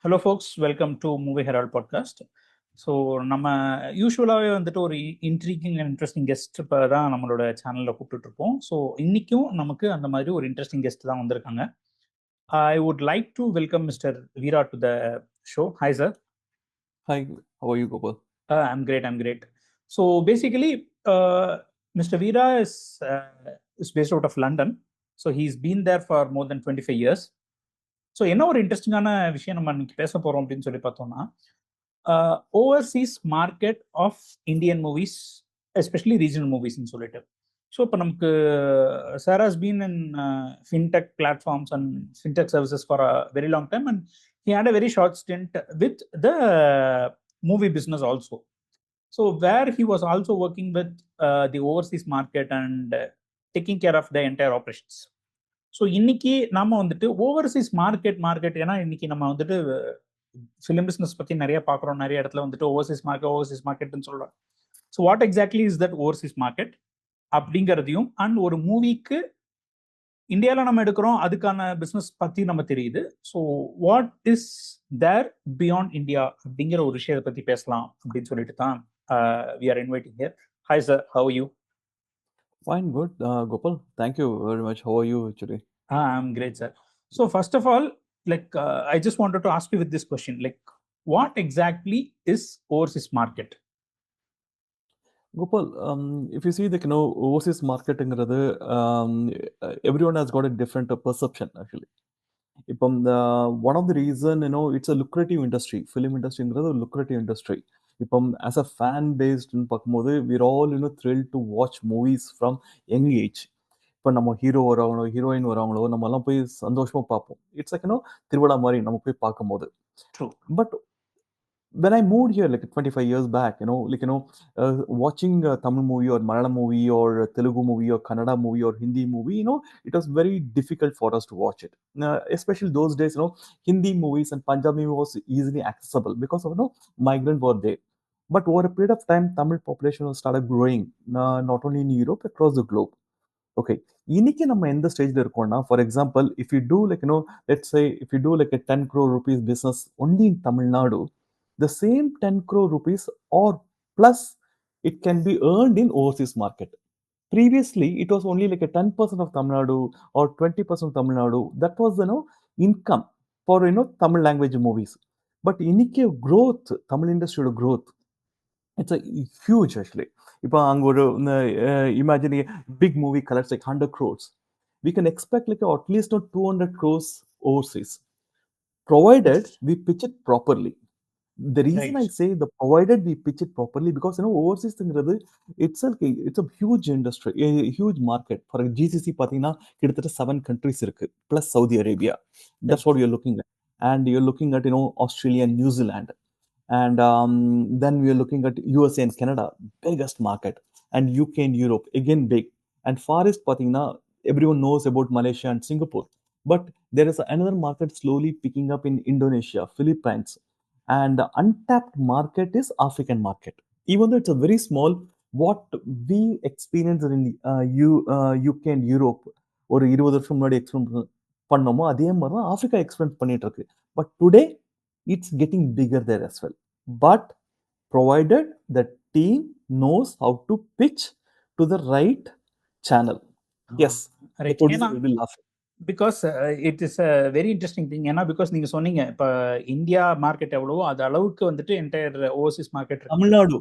Hello folks, welcome to movie herald podcast. So நம்ம யூஸ்வலாகவே வந்துட்டு ஒரு இன்ட்ரீகிங் அண்ட் இன்ட்ரெஸ்டிங் கெஸ்ட் இப்போ தான் நம்மளோட சேனலில் கூப்பிட்டுருப்போம். ஸோ இன்றைக்கும் நமக்கு அந்த மாதிரி ஒரு இன்ட்ரெஸ்டிங் கெஸ்ட் தான் வந்திருக்காங்க. I would like to welcome mister Veera to the show. Hi sir. Hi, how are you, Gopal? I'm great. So basically, Mr. Veera is based out of London. So he's been there for more than 25 years. So என்ன ஒரு இன்ட்ரெஸ்டிங்கான விஷயம் நம்ம இன்னைக்கு பேச போகிறோம் அப்படின்னு சொல்லி பார்த்தோம்னா, overseas market of Indian movies, especially regional மூவிஸ்ன்னு சொல்லிட்டு. ஸோ இப்போ நமக்கு sir has been in fintech platforms and fintech services for a very long time and he had a very short stint with the movie business also. So where he was also working with the overseas market and taking care of the entire operations. So இன்னைக்கு நாம வந்துட்டு Overseas market ஏன்னா இன்னைக்கு நம்ம வந்துட்டு film business பற்றி நிறைய பார்க்குறோம். நிறைய இடத்துல வந்துட்டு ஓவர்சீஸ் மார்க்கெட்னு சொல்கிறோம். So what exactly is that Overseas market அப்படிங்கிறதையும், அண்ட் ஒரு மூவிக்கு இந்தியாவில் நம்ம எடுக்கிறோம் அதுக்கான பிஸ்னஸ் பற்றி நம்ம தெரியுது. So what is there beyond India அப்படிங்கிற ஒரு விஷயத்தை பற்றி பேசலாம் அப்படின்னு சொல்லிட்டு தான் we are inviting here. Hi sir, how are you? Fine, good. Gopal, thank you very much. How are you today? I'm great, sir. So first of all, I just wanted to ask you with this question, what exactly is overseas market? Gopal, if you see the overseas marketing, everyone has got a different perception actually. One of the reason, it's a lucrative industry. Film industry is a lucrative industry. As a fan based in Pakmode, we're all thrilled to watch movies from young age. இப்போ நம்ம hero வராங்களோ heroine வராங்களோ நம்ம எல்லாம் போய் சந்தோஷமா பார்ப்போம். It's like திருவிழா மாதிரி நம்ம போய் பார்க்கும்போது. But when I moved here like 25 years back, watching a Tamil movie or Malayalam movie or Telugu movie or Kannada movie or Hindi movie, it was very difficult for us to watch it. Especially those days, Hindi movies and Punjabi was easily accessible because of, migrant were there. But over a period of time, Tamil population started growing, not only in Europe, across the globe. Okay. இன்னைக்கு நம்ம எந்த ஸ்டேஜ்ல இருக்கோம்னா, for example, if you do let's say if you do like a 10 crore rupees business only in Tamil Nadu, the same 10 crore rupees or plus it can be earned in overseas market. Previously, it was only like a 10% of Tamil Nadu or 20% of Tamil Nadu. That was, income for, Tamil language movies. But இன்னைக்கு growth, Tamil industry growth, it's a huge actually. இப்போ அங்க ஒரு imagine a big movie collects like 100 crores. We can expect like at least 200 crores overseas, provided we pitch it properly. The reason I say the provided we pitch it properly, because overseas itself, it's a huge industry, a huge market. For GCC pathina kidathata 7 countries irukku plus Saudi Arabia. That's what you're looking at. And you're looking at Australia and New Zealand. And then we are looking at USA and Canada, biggest market, and UK and Europe, again big. And farthest pathina, everyone knows about Malaysia and Singapore. But there is another market slowly picking up in Indonesia, Philippines. And the untapped market is African market. Even though it's a very small, what we experience in UK and Europe or 20 வருஷம் முன்னாடி experiment பண்ணோமோ அதே மாதிரி தான் Africa experiment பண்ணிட்டு இருக்கு. But today it's getting bigger there as well. But provided the team knows how to pitch to the right channel. Yes, the producer will be laughing. Because it is a very interesting thing. ஏன்னா because நீங்க சொன்னீங்க இப்போ India market எவ்வளவோ அது அளவுக்கு வந்துட்டு entire Overseas market Tamil Nadu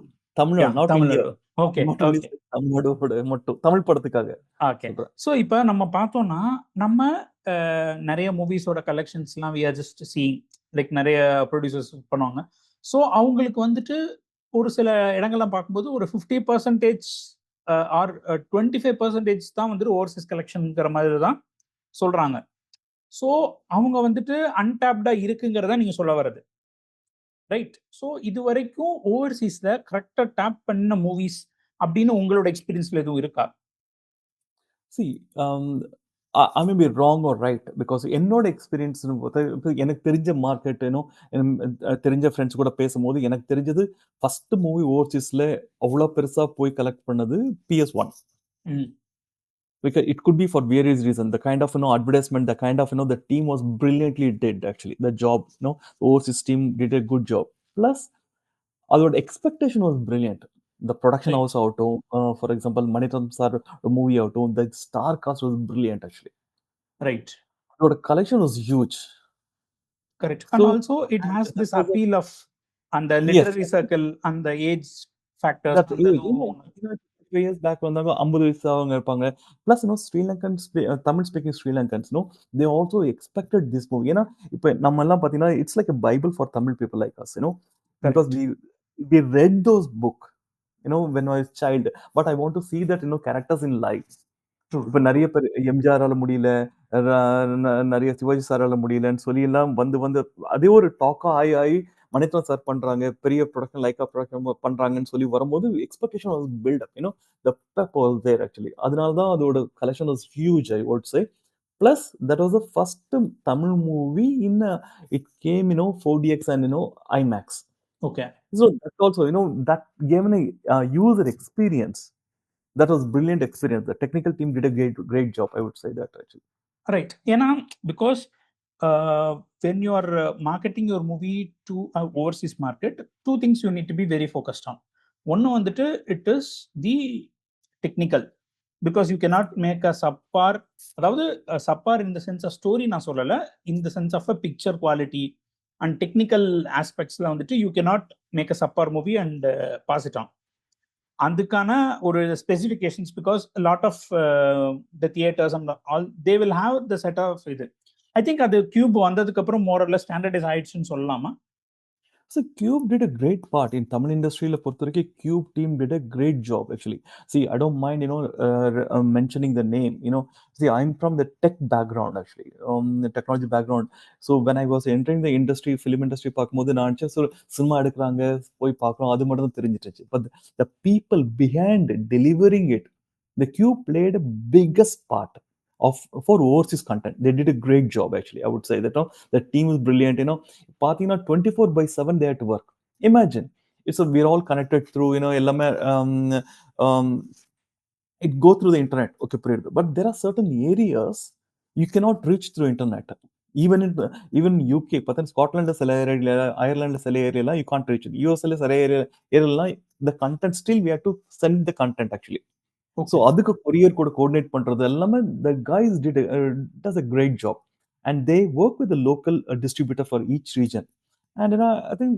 not India. Okay Tamil Nadu மட்டும் தமிழ் படத்துக்காக. ஓகே. ஸோ இப்போ நம்ம பார்த்தோம்னா நம்ம நிறைய மூவிஸோட கலெக்ஷன்ஸ்லாம் we are just seeing like நிறைய ப்ரொடியூசர்ஸ் பண்ணுவாங்க. ஸோ அவங்களுக்கு வந்துட்டு ஒரு சில இடங்கள்லாம் பார்க்கும்போது ஒரு 50% ஆர் 25% தான் வந்துட்டு ஓவர்சீஸ் கலெக்ஷனுங்கிற மாதிரி தான் சொல்றாங்க. ஸோ அவங்க வந்துட்டு அன்டாப்டா இருக்குங்கிறத நீங்க சொல்ல வர்றது ரைட். ஸோ இது வரைக்கும் ஓவர்சீஸ்ல கரெக்டா டேப் பண்ண மூவிஸ் அப்படின்னு உங்களோட எக்ஸ்பீரியன்ஸ்ல எதுவும் இருக்கா? See, I may be wrong or right, because என்னோட எக்ஸ்பீரியன்ஸ் எனக்கு தெரிஞ்ச மார்க்கெட் தெரிஞ்ச ஃப்ரெண்ட்ஸ் கூட பேசும்போது எனக்கு தெரிஞ்சது ஃபர்ஸ்ட் மூவி ஓவர்சீஸ்ல அவ்வளோ பெருசா போய் கலெக்ட் பண்ணது PS1. because it could be for various reasons. The kind of advertisement, the kind of the team was brilliantly did actually the job. Overseas team did a good job. Plus, our expectation was brilliant. The production Right. house out, for example, Manitam sir movie out, the star cast was brilliant actually. Right. The collection was huge. Correct. And So also it and has that this was a appeal of on the yes. literary circle and the age factors That and the age, 2 years back வந்தாங்க 50 வயசு அவங்க இருப்பாங்க. Plus Sri Lankans Tamil speaking Sri Lankans they also expected this movie. ஏன்னா இப்ப நம்ம எல்லாம் பாத்தீங்கன்னா it's like a Bible for Tamil people like us, because correct. we read those book, when I was child. But I want to see that characters in life. True, இப்ப true, நெறைய true. பேர் எம்ஜிஆரால முடியல, ர ந நெறைய சிவாஜி சாரால முடியலன்னு சொல்லி எல்லாம் வந்து வந்து அதே ஒரு டாக்கா ஆயி ஆயி மணிரத்னம் சார் பண்றாங்க, பெரிய புரொடக்ஷன், லைக்கா புரொடக்ஷன் பண்றாங்கன்னு சொல்லி வரும்போது expectation was built up. The pep was there actually. அதனால தான் அதோட collection was huge I would say. Plus, that was the first Tamil movie in it came 4DX and IMAX. Okay. So that also that gave a user experience. That was brilliant experience. The technical team did a great job. I would say that actually. Right. Because when you are marketing your movie to a overseas market, two things you need to be very focused on. One on that it is the technical, because you cannot make a subpar, அதாவது subpar in the sense of story நான் சொல்லல, in the sense of a picture quality and technical aspectsல வந்துட்டு you cannot make a subpar movie and pass it on. அதுக்கான ஒரு specifications, because lot of the theatres and all they will have the set of இது. I think அது cube வந்ததுக்கு அப்புறம் மோரல்ல standardise ஆயிடுச்சுன்னு சொல்லலாமா? So Cube did a great part in Tamil industry. Cube team did a great job actually. See, I don't mind mentioning the name. See, I'm from the tech background actually, the technology background. So when I was entering the industry, film industry, பார்க்கும்போது நான் so cinema எடுக்கறாங்க போய் பார்க்கறோம் அது மட்டும் தான் தெரிஞ்சிட்டுச்சு. But the people behind delivering it, the Cube played a biggest part of for overseas content. They did a great job actually. I would say that the team is brilliant. பார்த்தீங்கன்னா 24/7 they had to work. Imagine. We're all connected through, எல்லாமே um, it go through the internet. Okay, but there are certain areas you cannot reach through internet. Even UK, but Scotland area, Ireland area, you can't reach it. US area, the content still we have to send the content actually. So okay. அதுக்கு courier கூட coordinate பண்றது எல்லாமே the guys does a great job, and they work with the local distributor for each region. And I think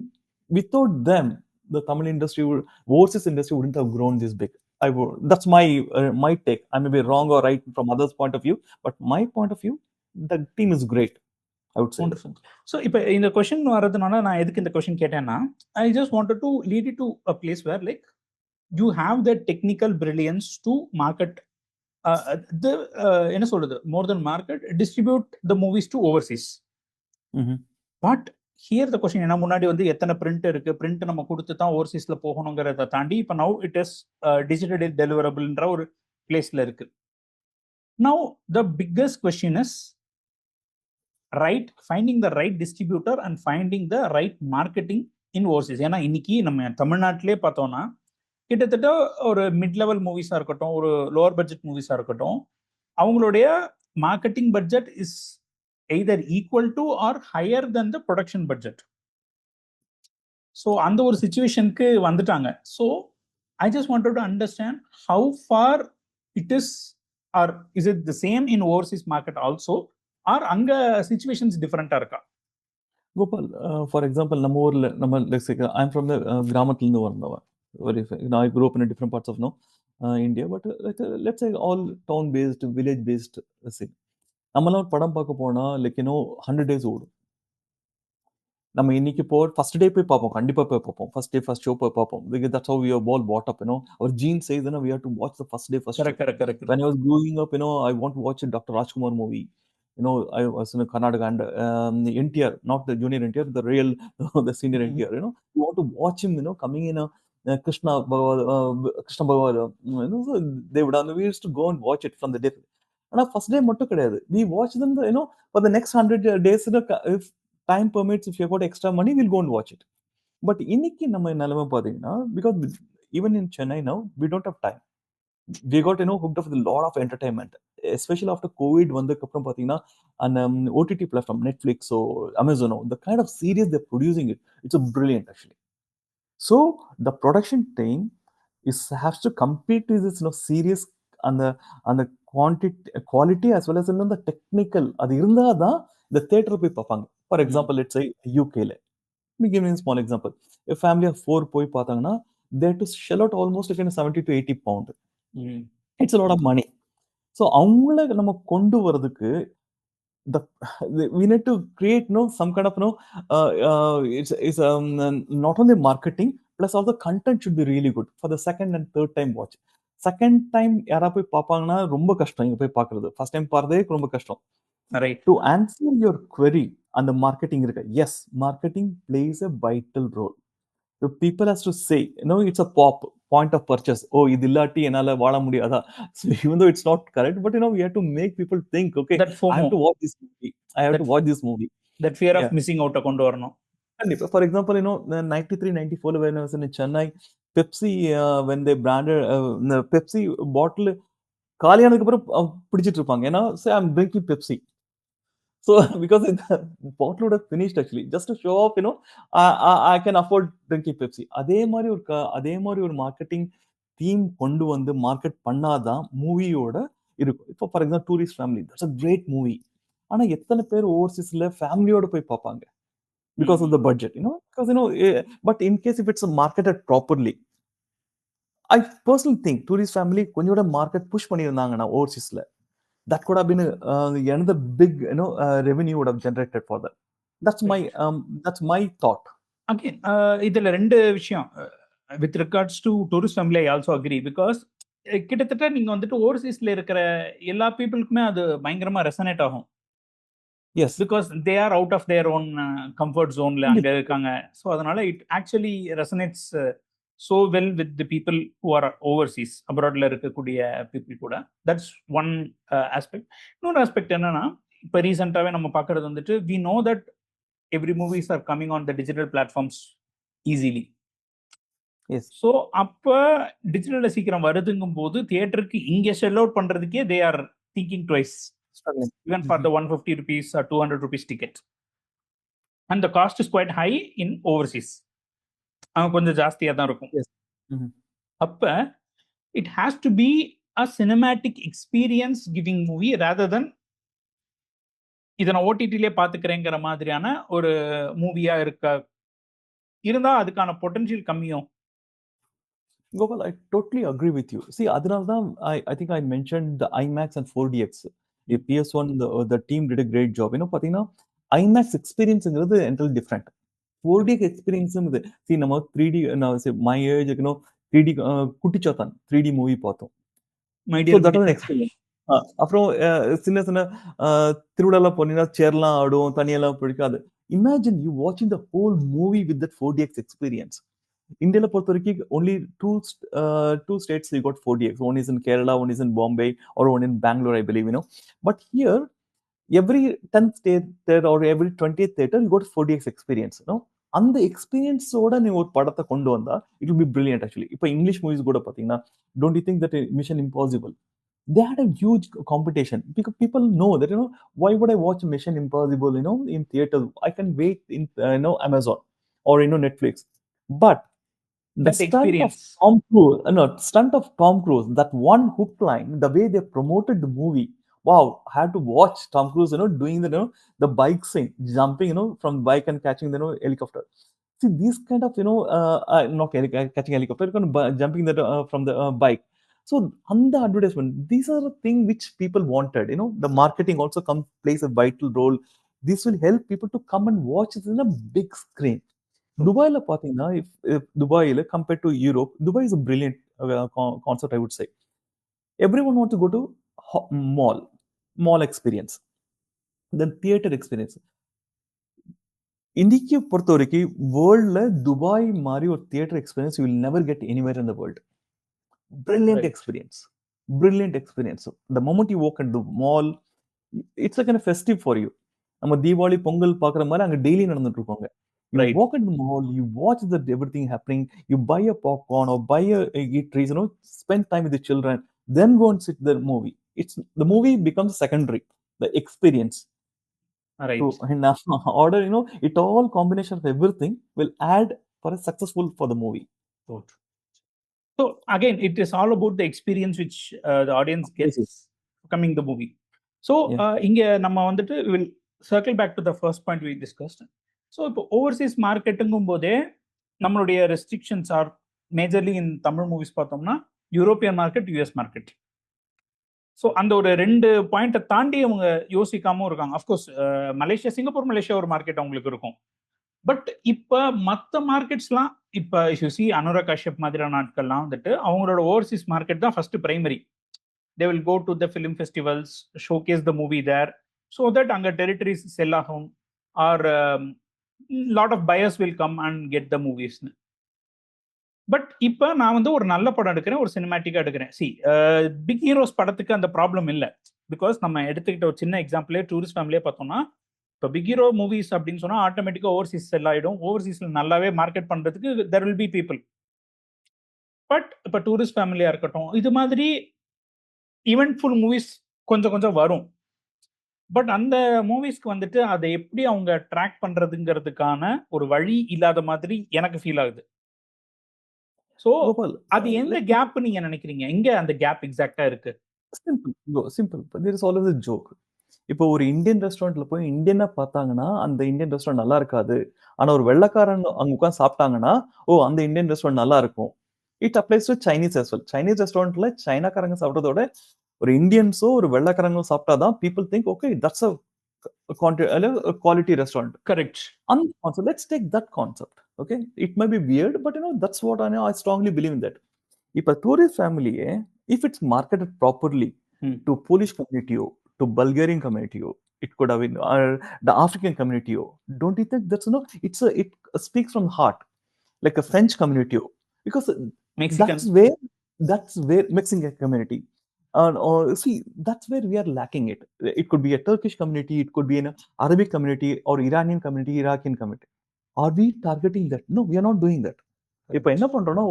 without them, the Tamil industry overseas industry wouldn't have grown this big. That's my take. I may be wrong or right from others' point of view, but my point of view, the team is great. I would say that. Wonderful. So இப்போ இந்த question வர்றதுனால நான் எதுக்கு இந்த question கேட்டேன்னா, I just wanted to lead it to a place where like you have the technical brilliance to market, என்ன சொல்றது, more than market, distribute the movies to overseas. But here the question, என்ன முன்னாடி வந்து எத்தனை print இருக்கு, print நம்ம கொடுத்து தான் ஓவர்சீஸ்ல போகணுங்கிறத தாண்டி இப்போ நவ் இட் இஸ் டிஜிட்டல் டெலிவரபிள்ன்ற ஒரு பிளேஸ்ல இருக்கு. Now the biggest question is right finding the right distributor and finding the right marketing in Overseas. ஏன்னா இன்னைக்கு நம்ம தமிழ்நாட்டிலே பார்த்தோம்னா கிட்டத்தட்ட ஒரு மிட் லெவல் மூவிஸா இருக்கட்டும், ஒரு லோவர் பட்ஜெட் மூவிஸா இருக்கட்டும், அவங்களுடைய marketing budget is either equal to or higher than the production budget. So அந்த ஒரு சிச்சுவேஷனுக்கு வந்துட்டாங்க. So I just wanted to understand how far it is, or is it the same in overseas market also, or அங்க situations different-ஆ இருக்கா? Gopal, for example, let's say I'm from the கிராமத்துல இருந்து வந்தவன். I grew up in different parts of India, but let's say all town based, village based. நம்மளாம் படம் பார்க்க போனா 100 days ஓடும். நம்ம இன்னைக்கு ஃபர்ஸ்ட் டே போய் பார்ப்போம், கண்டிப்பா போய் பார்ப்போம். ஃபர்ஸ்ட் டே ஃபர்ஸ்ட் ஷோ போய் பார்ப்போம். That's how we are all brought up. Our gene says we have to watch the first day first show. Correct. When I was growing up, I want to watch a Dr. Rajkumar movie. I was in Karnataka, and NTR, not the junior NTR, the real the senior NTR. You want to watch him, coming in Krishna Krishna Bhagavad. So they would we used to go and watch it from the day. And first day மட்டும் கிடையாது. We watch them for the next 100 days. If time permits, if you got extra money, we'll go and watch it. But இன்னைக்கு நம்ம நிலைமை பாத்தீங்கன்னா, because even in Chennai now, we don't have time. we got hooked up with a lot of entertainment, especially after COVID வந்ததுக்கு அப்புறம் பாத்தீங்கன்னா அந்த OTT platform Netflix or Amazon, the kind of series they're producing it's a brilliant actually. So the production team has to compete with this serious and the quality as well as the technical அது இருந்தாதான் the theater போய் பார்ப்பாங்க. For example, let's say UK ல, let me give you a small example. A family of 4 போய் பார்த்தாங்கன்னா they have to shell out almost like 70 to 80 pound. It's a lot of money. So அவங்கள நம்ம கொண்டு வரதுக்கு the we need to create some kind of it's not only marketing plus all the content should be really good for the second and third time watch. Second time யாரா போய் பார்ப்பாங்கன்னா ரொம்ப கஷ்டம் இங்க போய் பார்க்கிறது. First time பார்த்ததே ரொம்ப கஷ்டம். Right. To answer your query on the marketing இருக்கு, yes, marketing plays a vital role. So people has to say, it's a point of purchase. Oh, இது இல்லாட்டி என்னால வாழ முடியாதா? So even though it's not correct, but we have to make people think, okay, That I have FOMO, to watch this movie. I have to watch this movie. that fear of Yeah. missing out கொண்டு வரணும். கண்டிப்பா. For example, 93, 94 when I was in Chennai, Pepsi, when they branded the Pepsi bottle காலியானதுக்கு அப்புறம் பிடிச்சிட்டு இருப்பாங்க. ஏன்னா, say I'm drinking Pepsi. So because the bottle would have finished actually, just to show off, I can afford drinking Pepsi. அதே மாதிரி ஒரு marketing theme கொண்டு வந்து market பண்ணாதான் மூவியோட இருக்கும். இப்போ for example tourist family, that's a great movie. ஆனா எத்தனை பேர் ஓவர்சீஸ்ல ஃபேமிலியோட போய் பார்ப்பாங்க? Because of the budget, because but in case if it's marketed properly, I personally think tourist family கொஞ்சம் கூட மார்க்கெட் புஷ் பண்ணியிருந்தாங்கன்னா ஓவர்சீஸ்ல, that could have been another big revenue would have generated for that. That's my thought. Again, இதுல ரெண்டு விஷயம். With regards to tourist family, I also agree because கிட்டத்தட்ட நீங்க வந்துட்டு ஓவர்சீஸ்ல இருக்கிற எல்லா பீப்புளுக்குமே அது பயங்கரமா ரெசனேட் ஆகும். Yes, because they are out of their own comfort zone ல அங்க இருக்காங்க. ஸோ அதனால it actually resonates so well with the people who are overseas, abroadல இருக்கக்கூடிய people கூட. That's one aspect. இன்னொரு ஆஸ்பெக்ட் என்னன்னா, இப்போ ரீசெண்டாவே நம்ம பார்க்கறது வந்துட்டு we know that every movies are coming on the digital platforms easily. yes. So அப்போ டிஜிட்டல்ல சீக்கிரம் வருதுங்கும் போது தியேட்டருக்கு இங்கே ஷெல் அவுட் பண்றதுக்கே they are thinking twice, even for the 150 rupees or 200 rupees ticket, and the cost is quite high in overseas. கொஞ்சம் ஜாஸ்தியா தான் இருக்கும். Yes. அப்ப it has to be a cinematic experience giving movie rather than இதை நான் ஓடிடிலே பாத்துக்கிறேங்கிற மாதிரியான ஒரு மூவியா இருந்தா அதுக்கான potential கம்மியும். Gopal, I totally agree with you. See, அதனால்தான் I think I mentioned the IMAX and 4DX. The PS1, the team did a great job. பாத்தீங்கன்னா IMAX experienceங்கிறது entirely different. 4DX experience, see, நம்ம 3D, my age, 3D Kuttichathan 3D movie பார்த்தோம். So that was an experience. அப்புறம் சின்ன சின்ன திருவிழாலாம் போனீங்கன்னா சேர்லாம் ஆடும், தனியெல்லாம் பிடிக்காது. Imagine you watching the whole movie with that 4DX experience. இந்தியால பொறுத்த வரைக்கும் only two states you got 4DX. One is in Kerala, one is in Bombay, or one in Bangalore, I believe. But here, every 10th state or every 20th theater, you got 4DX experience. அந்த எக்ஸ்பீரியன்ஸோட நீ ஒரு படத்தை கொண்டு வந்தா it will be brilliant actually. இப்போ English movies கூட பாத்தீங்கன்னா, don't you think that Mission Impossible, they had a huge competition because people know that why would I watch Mission Impossible in theater? I can wait in Amazon or Netflix. But the That experience. stunt of Tom Cruise, that one hook line, the way they promoted the movie, wow, I had to watch Tom Cruise doing the bike scene, jumping from bike and catching the helicopter. See, these kind of not catching helicopter, jumping from the bike. So on the advertisement, these are the things which people wanted. The marketing also plays a vital role. This will help people to come and watch it in a big screen. துபாயில பாத்தீங்கன்னா, if துபாயில compared to Europe, Dubai is a brilliant concept, I would say. Everyone wants to go to mall experience, then theater experience. இன்னைக்கு பொறுத்த வரைக்கும் வேர்ல்ட்ல Dubai மாதிரி ஒரு theatre experience you will never get anywhere in the world. Brilliant experience. Brilliant experience. The moment you walk into the mall, it's like a festive for you. நம்ம தீபாவளி பொங்கல் பாக்குற மாதிரி அங்க daily நடந்துட்டு இருப்பாங்க. You walk into the mall, you watch everything happening, you buy a popcorn or buy a eateries, spend time with the children. then go and sit the movie. It's the movie becomes secondary, the experience Right. to in order, it all combination of everything will add for a successful for the movie. So true. So again, it is all about the experience which the audience gets Yes, yes. coming the movie. So Yeah. இங்க நம்ம வந்துட்டு will circle back to the first point we discussed. So இப்போ Overseas மார்க்கெட்டுங்கும் போதே நம்மளுடைய restrictions R majorly இன் Tamil movies பார்த்தோம்னா European market, US market. So அந்த ஒரு 2 பாயிண்ட்டை தாண்டி அவங்க யோசிக்காம இருக்காங்க. அஃப்கோர்ஸ் மலேசியா, சிங்கப்பூர், மலேசியா ஒரு மார்க்கெட் அவங்களுக்கு இருக்கும். பட் இப்போ மற்ற மார்க்கெட்ஸ்லாம் இப்போ யூசி அனுராக் கஷ்யப் மாதிரியான நாட்கள்லாம் வந்துட்டு அவங்களோட ஓவர்சீஸ் மார்க்கெட் தான் first primary. They will go to the film festivals, showcase the movie there, so that அங்கே டெரிட்டரிஸ் செல் ஆகும், or lot of buyers will come and get the மூவிஸ்னு. பட் இப்போ நான் வந்து ஒரு நல்ல படம் எடுக்கிறேன், ஒரு சினிமேட்டிக்காக எடுக்கிறேன். பிக் ஹீரோஸ் படத்துக்கு அந்த ப்ராப்ளம் இல்லை. பிகாஸ் நம்ம எடுத்துக்கிட்ட ஒரு சின்ன எக்ஸாம்பிளே டூரிஸ்ட் ஃபேமிலியே பார்த்தோம்னா, இப்போ பிக் ஹீரோ மூவிஸ் அப்படின்னு சொன்னால் ஆட்டோமேட்டிக்காக ஓவர்சீஸ் செல் ஆகிடும். ஓவர்சீஸில் நல்லாவே மார்க்கெட் பண்ணுறதுக்கு there will be people. But இப்போ டூரிஸ்ட் ஃபேமிலியாக இருக்கட்டும், இது மாதிரி ஈவெண்ட்ஃபுல் மூவிஸ் கொஞ்சம் கொஞ்சம் வரும். பட் அந்த மூவிஸ்க்கு வந்துட்டு அதை எப்படி அவங்க ட்ராக் பண்ணுறதுங்கிறதுக்கான ஒரு வழி இல்லாத மாதிரி எனக்கு ஃபீல் ஆகுது. ஸோ அது எந்த கேப் நீங்க நினைக்கிறீங்க? எங்க அந்த கேப் எக்ஸாக்டா இருக்கு? Simple. There is always a joke. இப்போ ஒரு இந்தியன் ரெஸ்டாரண்ட்ல போய் இந்தியனா பார்த்தாங்கன்னா அந்த இந்தியன் ரெஸ்டாரண்ட் நல்லா இருக்காது. ஆனா ஒரு வெள்ளைக்காரன் அங்க உட்கார்ந்து சாப்பிட்டாங்கன்னா, ஓ அந்த இந்தியன் ரெஸ்டாரண்ட் நல்லா இருக்கும். It applies to Chinese as well. Chinese ரெஸ்டாரண்ட்ல சைனாக்காரங்க சாப்பிடுறதோட ஒரு இந்தியன்ஸோ ஒரு வெள்ளைக்காரங்களும் சாப்பிட்டாதான் people think okay that's a quality restaurant. Correct. And also, let's take that concept. Okay, it may be weird, but that's what I know. I strongly believe in that. If a tourist family, if it's marketed properly to Polish community, to Bulgarian community, it could have been the African community. Don't you think that's it speaks from the heart, like a French community, because Mexican. that's where Mexican community. See, that's where we are lacking it. It could be a Turkish community, it could be an Arabic community or Iranian community, Iraqian community. Are we targeting that? No, we are not doing that. இப்போ என்ன பண்றோம்னா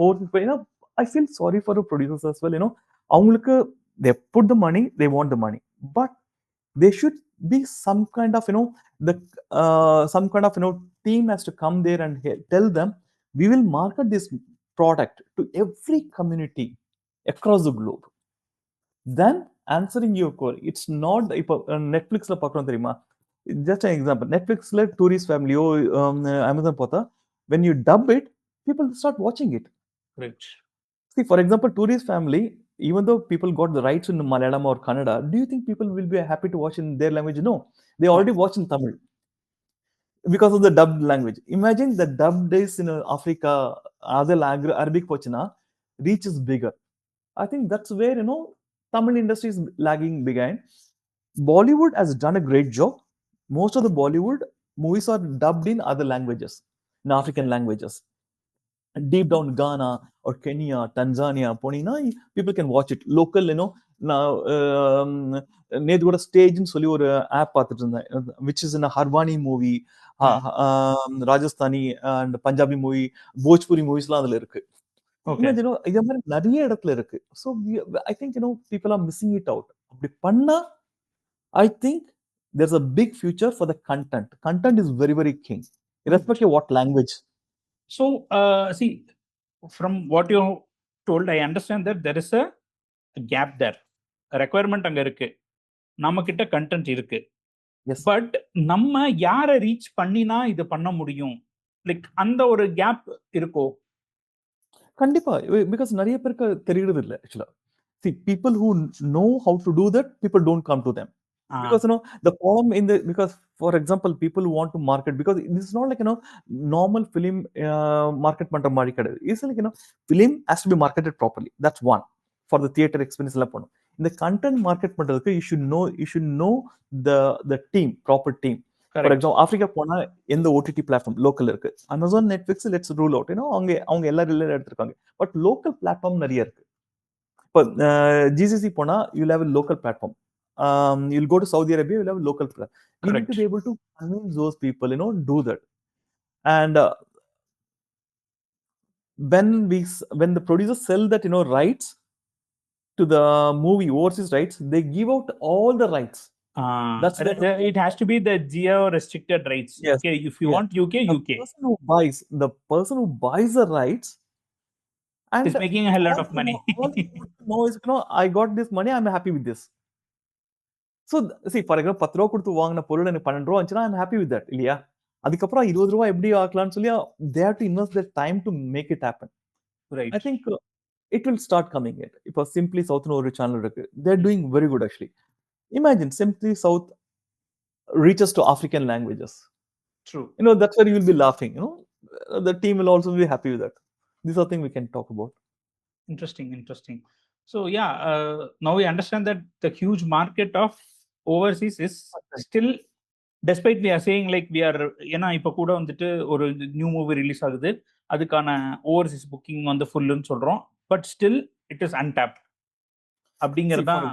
I feel sorry for the producers as well. அவங்களுக்கு they put the money, they want the money, but there should be some kind of some kind of team has to come there and tell them we will market this product to every community across the globe. Then answering your call, it's not இப்போ நெட்ஃபிளிக்ஸ்ல பார்க்கறோம் தெரியுமா? Just an example, நெட்ஃபிளிக்ஸ்ல tourist ஃபேமிலியோ Amazon பார்த்தா when you dub it, people start watching it. Right. See, for example, tourist family, even though people got the rights in Malayalam or Kannada, do you think people will be happy to watch in their language? No, they already watch in Tamil because of the dubbed language. Imagine the dubbed days in Africa, other Arabic pochina, reach is bigger. I think that's where Tamil industry is lagging behind. Bollywood has done a great job. Most of the Bollywood movies are dubbed in other languages, in African languages. Deep down Ghana or Kenya, Tanzania, Ponina, people can watch it. Local, now நேத்து கூட ஸ்டேஜ்னு சொல்லி ஒரு app பார்த்துட்டு இருந்தேன், which is in a Harvani movie, Rajasthani and Punjabi movie, Bhojpuri மூவிஸ்லாம் அதுல இருக்கு. Imagine, இதே மாதிரி நிறைய இடத்துல இருக்கு. So I think people are missing it out. அப்படி பண்ணா I think there's a big future for the content. Content is very, very king, irrespective of what language. So see, from what you told, I understand that there is a gap there. Requirement அங்க இருக்கு, நம்ம கிட்ட content இருக்கு. But நம்ம யாரை reach பண்ணினா இது பண்ண முடியும், லைக் அந்த ஒரு கேப் இருக்கோ? கண்டிப்பா, பிகாஸ் நிறைய பேருக்கு தெரியுறது இல்லை ஆக்சுவலா. See, people who know how to do that, people don't come to them. Because the problem because for example, people want to market, because this is not like normal film market பண்ற மாதிரி கிடையாது. It's like film has to be marketed properly. That's one for the theater experience எல்லாம் பண்ணும். இந்த content market பண்றதுக்கு you should know the team, proper team. For example, Africa போனா எந்த OTT platform local இருக்கு? Amazon, Netflix, let's rule out, அவங்க எல்லா relate எடுத்திருக்காங்க. பட் லோக்கல் பிளாட்ஃபார்ம் நிறைய இருக்கு. இப்போ ஜிசிசி போனா you'll have a local platform. You'll go to Saudi Arabia, you'll have a local platform. You need to be able to convince those people, do that. And when the producers sell that, rights, to the movie overseas rights, they give out all the rights. That's the it has to be the geo restricted rights. yes, Okay, if you yeah. want UK, The UK the person who buys the rights, is and making a hell lot all of you money. know, all you want to know is, I got this money, I'm happy with this. So see, for example, 10 ரூபா கொடுத்து வாங்கின பொருள் எனக்கு 12 ரூபா வந்துச்சுன்னா I'm happy with that, இல்லையா? அதுக்கப்புறம் 20 ரூபா எப்படி ஆக்கலாம்னு சொல்லி they have to invest their time to make it happen. Right. I think it will start coming in. இப்போ Simply South னு ஒரு channel இருக்கு. They're doing very good actually. Imagine Simply South reaches to African languages. True. That's where you will be laughing. The team will also be happy with that. These are things we can talk about. Interesting. So yeah, now we understand that the huge market of overseas is still, despite we are saying like we are, ஏன்னா இப்போ கூட வந்துட்டு ஒரு new movie release ஆகுது, அதுக்கான Overseas booking வந்து ஃபுல்லுன்னு சொல்றோம், but still it is அன்டாப்ட் அப்படிங்கிறது தான்.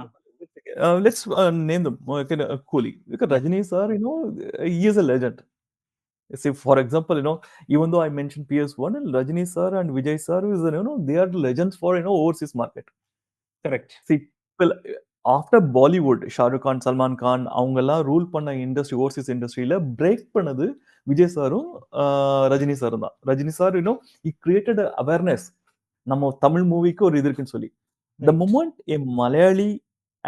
Let's name them coolly. Because Rajini sir, he is a legend. See, for example, even though I mentioned PS1, Rajini sir and Vijay sir is, they are legends for, overseas market. Correct. See, well, after Bollywood, Shah Rukh Khan, Salman Khan, அவங்கெல்லாம் rule பண்ண industry, Overseas இண்டஸ்ட்ரியில break பண்ணது விஜய் சாரும் ரஜினி சாரும் தான். Rajini sir, he created awareness. நம்ம தமிழ் மூவிக்கு ஒரு இது இருக்குன்னு சொல்லி. The moment a Malayali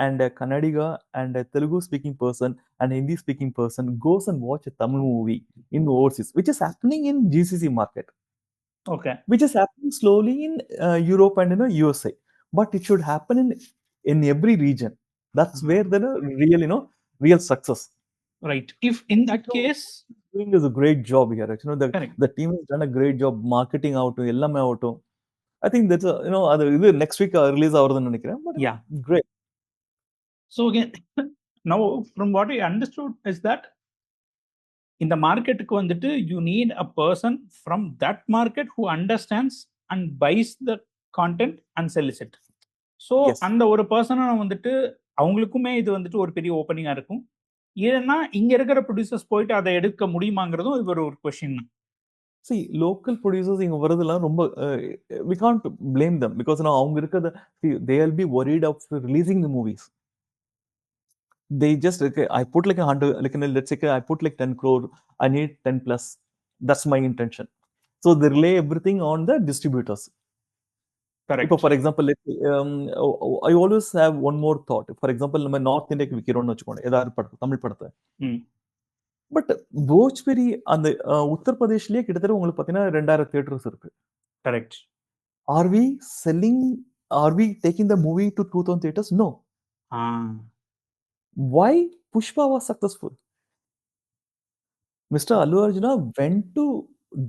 and a Kannadiga and a Telugu speaking person and Hindi speaking person goes and watch a Tamil movie in overseas, which is happening in GCC market. Okay. Which is happening slowly in Europe and USA. But it should happen in every region. That's where the real success. Right. If in that case, doing is a great job here. The team has done a great job marketing out to ellame out. I think that's next week release ஆவறதுன்னு நினைக்கிறேன். But yeah, great. So again, now from what I understood is that in the market வந்துட்டு you need a person from that market who understands and buys the content and sells it. So அந்த ஒரு பர்சனை வந்துட்டு அவங்களுக்குமே இது வந்துட்டு ஒரு பெரிய ஓப்பனிங்கா இருக்கும். ஏன்னா இங்க இருக்கிற ப்ரொடியூசர்ஸ் போயிட்டு அதை எடுக்க முடியுமாங்கிறதும் இது ஒரு கொஸ்டின். See, local producers இங்க வரதெல்லாம் ரொம்ப we can't blame them because அவங்க இருக்கிறது, they will be worried of releasing the movies. They just, okay, I put like 100, like let's say I put like 10 crore, I need 10 plus. That's my intention. So they rely everything on the distributors. Correct. For example, I always have one more thought. For example, நம்ம north இந்தியாக்கு விக்கிறோம்னு வச்சுக்கோங்க, ஏதாவது படத்தை, தமிழ் படத்தை. But போஜ்பெரி அந்த உத்தரப்பிரதேஷ்லயே கிட்டத்தட்ட உங்களுக்கு பார்த்தீங்கன்னா 2000 theatres இருக்கு. Correct. Are we taking the movie to 2000 theaters? No. Why Pushpa was successful? Mr. Allu Arjuna went to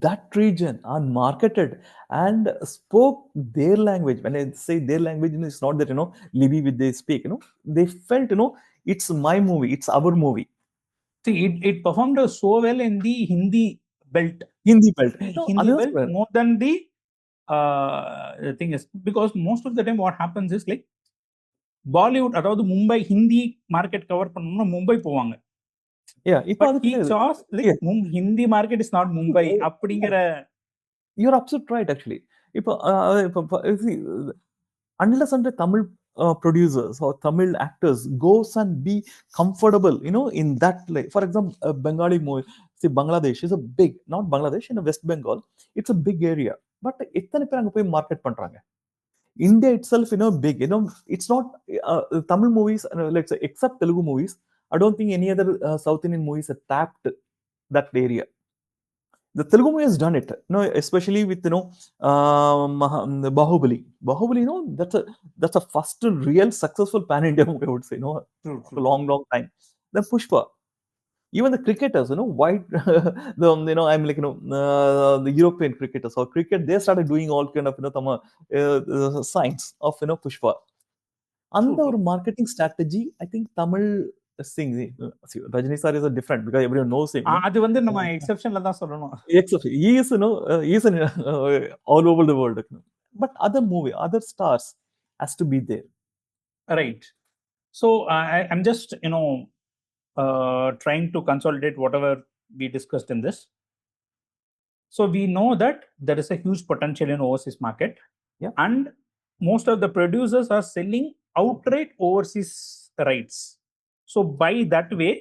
that region and marketed and spoke their language. When I say their language, it's not that, Libby with they speak, they felt, it's my movie, it's our movie. See, it performed so well in the Hindi belt. Hindi belt. Hindi belt more than the thing is, because most of the time what happens is like Bollywood, அதாவது Mumbai Hindi market cover பண்ணணும்னா மும்பை போவாங்க. But he chose like Hindi market is not Mumbai அப்படிங்கிற. You're absolutely right actually. இப்போ unless under Tamil producers or Tamil actors goes and be comfortable, in that, like for example, Bengali movie. See, Bangladesh is a big, not Bangladesh, in West Bengal, it's a big area. But எத்தனை பேர் அங்க போய் market பண்றாங்க? India itself, big, it's not Tamil movies, let's say, except Telugu movies. I don't think any other South Indian movies have tapped that area. The Telugu movie has done it, especially with Bahubali. Bahubali, that's a first real successful pan India movie, I would say, for a long time. Then Pushpa, even the cricketers, white, I'm like, the European cricketers or cricket, they started doing all kind of, signs of, Pushpa. And our marketing strategy, I think Tamil thing, Rajini sir is a different because everyone knows him. அது வந்து நம்ம எக்ஸெப்ஷன்ல தான் சொல்லணும். He is, he is all over the world. But other stars has to be there. Right. So I'm just, trying to consolidate whatever we discussed in this. So we know that there is a huge potential in overseas market. Yeah. And most of the producers are selling outright overseas rights. So by that way,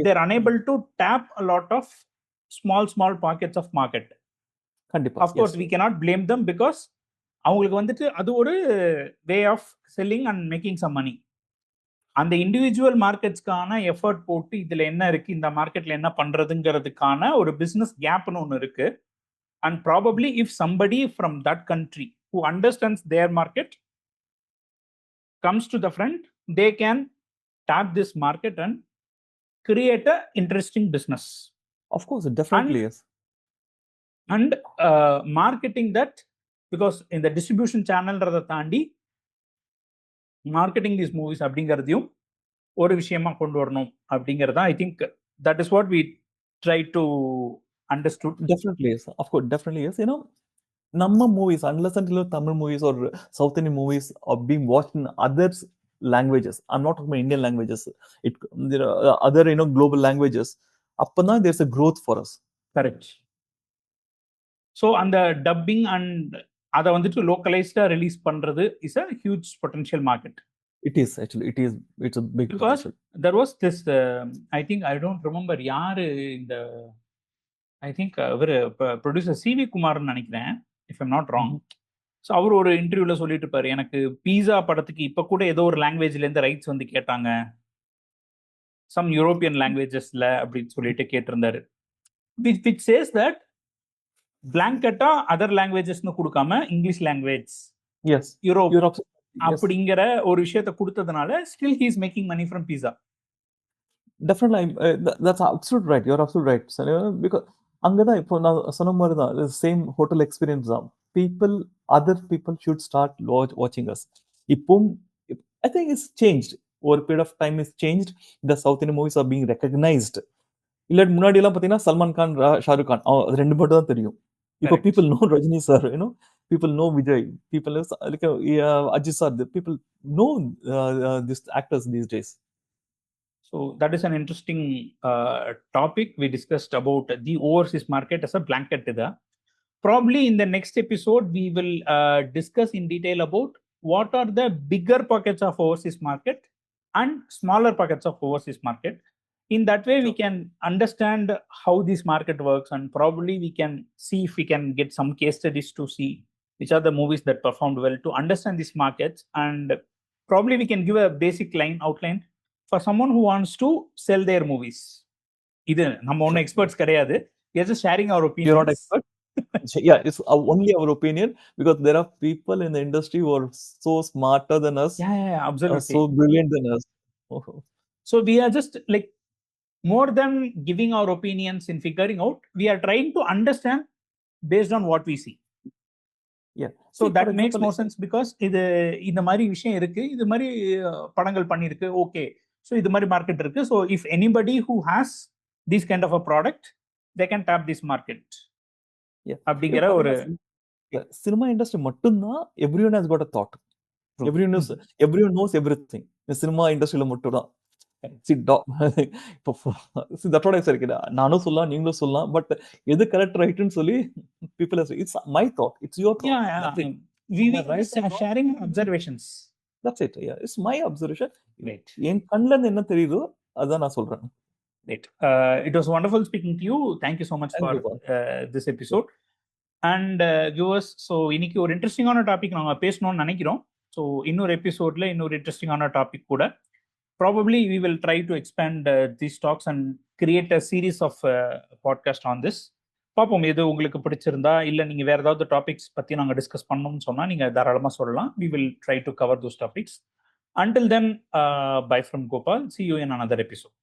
they're unable to tap a lot of small pockets of market. கண்டிப்பா. Of course, we cannot blame them because அவங்களுக்கு வந்துட்டு அது ஒரு way of selling and making some money. அந்த individual மார்க்கெட்ஸ்க்கான effort போட்டு இதுல என்ன இருக்கு, இந்த மார்க்கெட்ல என்ன பண்றதுங்கிறதுக்கான ஒரு பிசினஸ் கேப்னு ஒன்று இருக்கு. And probably if somebody from that country who understands their market comes to the front, they can tap this market and create a interesting business. Of course, it definitely is. And marketing that, because in the distribution channel தாண்டி marketing these movies அப்படிங்கிறதையும் ஒரு விஷயமா கொண்டு வரணும் அப்படிங்கிறது தான். I think that is what we try to understood. Definitely is. Of course, definitely is. You know, நம்ம movies, unless until Tamil movies or South Indian movies are being watched in other languages. I'm not talking about Indian languages. There are other, you know, global languages. அப்பதான் there's a growth for us. Correct. So அந்த dubbing and அதை வந்துட்டு லோக்கலைஸ்டா release பண்றது is a huge potential market. It is actually. It's a big because potential. there was this I think I don't remember யாரு இந்த I think இவர் producer CV குமார்னு நினைக்கிறேன், if I'm not wrong. So அவர் ஒரு இன்டர்வியூல சொல்லிட்டு இருப்பாரு, எனக்கு பீஸா படத்துக்கு இப்ப கூட ஏதோ ஒரு லாங்குவேஜ்ல இருந்து ரைட்ஸ் வந்து கேட்டாங்க, சம் யூரோப்பியன் லாங்குவேஜஸ்ல அப்படின்னு சொல்லிட்டு கேட்டிருந்தாரு. which says that பிளாங்கெட்டா அதர் லாங்குவேஜஸ்னு கொடுக்காம English language, Yes. Europe Europe. Yes. அப்படிங்கிற ஒரு விஷயத்த கொடுத்ததுனால still he is making money from Pizza. Definitely, that's absolutely right. You're absolutely right. So, because அங்கதான் இப்போ நான் சொன்ன மாதிரி தான், சேம் ஹோட்டல் எக்ஸ்பீரியன்ஸ் தான். Other people should start watching us. இப்போ I think it's changed. Over a period of time is changed. The South Indian movies are being recognized. இல்லாட்டி முன்னாடி எல்லாம் பார்த்தீங்கன்னா சல்மான் கான், ஷாருக் கான், அது ரெண்டு மட்டும் தான் தெரியும். இப்போ people know Rajini sir, people know Vijay, people like Ajit sir, people know these actors these days. So that is an interesting topic we discussed about the overseas market as a blanket. Probably in the next episode, we will discuss in detail about what are the bigger pockets of overseas market and smaller pockets of overseas market. In that way, we can understand how this market works, and probably we can see if we can get some case studies to see which are the movies that performed well to understand these markets. And probably we can give a basic outline for someone who wants to sell their movies. இது நம்ம ஒன்னும் experts கிடையாது, we are just sharing our opinions. You're not expert. Yeah, it's only our opinion, because there are people in the industry who are so smarter than us. Yeah, absolutely. So brilliant than us. So we are just like, more than giving our opinions in figuring out, we are trying to understand based on what we see. Yeah. So that makes more sense, because இது இந்த மாதிரி விஷயம் இருக்கு, இது மாதிரி படங்கள் பண்ணிருக்கு, okay, so இது மாதிரி மார்க்கெட் இருக்கு. So if anybody who has this kind of a product, they can tap this market அப்படிங்கிற ஒரு சினிமா இண்டஸ்ட்ரி மட்டும்தான் everyone has got a thought. Everyone knows everything. Cinema இண்டஸ்ட்ரியில மட்டும் தான். நானும் சொல்லலாம், நீங்களும் சொல்லலாம், பட் எது கரெக்ட் ரைட்னு சொல்லி people are saying, it's my thought, it's your thought. Yeah, we are sharing observations. That's it. Yeah, it's my observation. Right. என் கண்ணுல இருந்து என்ன தெரியுதோ அதான் நான் சொல்றேன். Right. It was wonderful speaking to you. Thank you so much for this episode. And viewers, so இன்னைக்கு ஒரு இன்ட்ரெஸ்டிங்கான டாபிக் நாங்க பேசணும்னு நினைக்கிறோம். ஸோ இன்னொரு எபிசோட்ல இன்னொரு இன்ட்ரெஸ்டிங்கான டாபிக் கூட probably we will try to expand these talks and create a series of podcast on this. பார்ப்போம், எது உங்களுக்கு பிடிச்சிருந்தா இல்லை நீங்கள் வேறு ஏதாவது டாபிக்ஸ் பற்றி நாங்கள் டிஸ்கஸ் பண்ணணும்னு சொன்னால் நீங்கள் தாராளமாக சொல்லலாம். We will try to cover those topics. Until then, bye from Gopal. See you in another episode.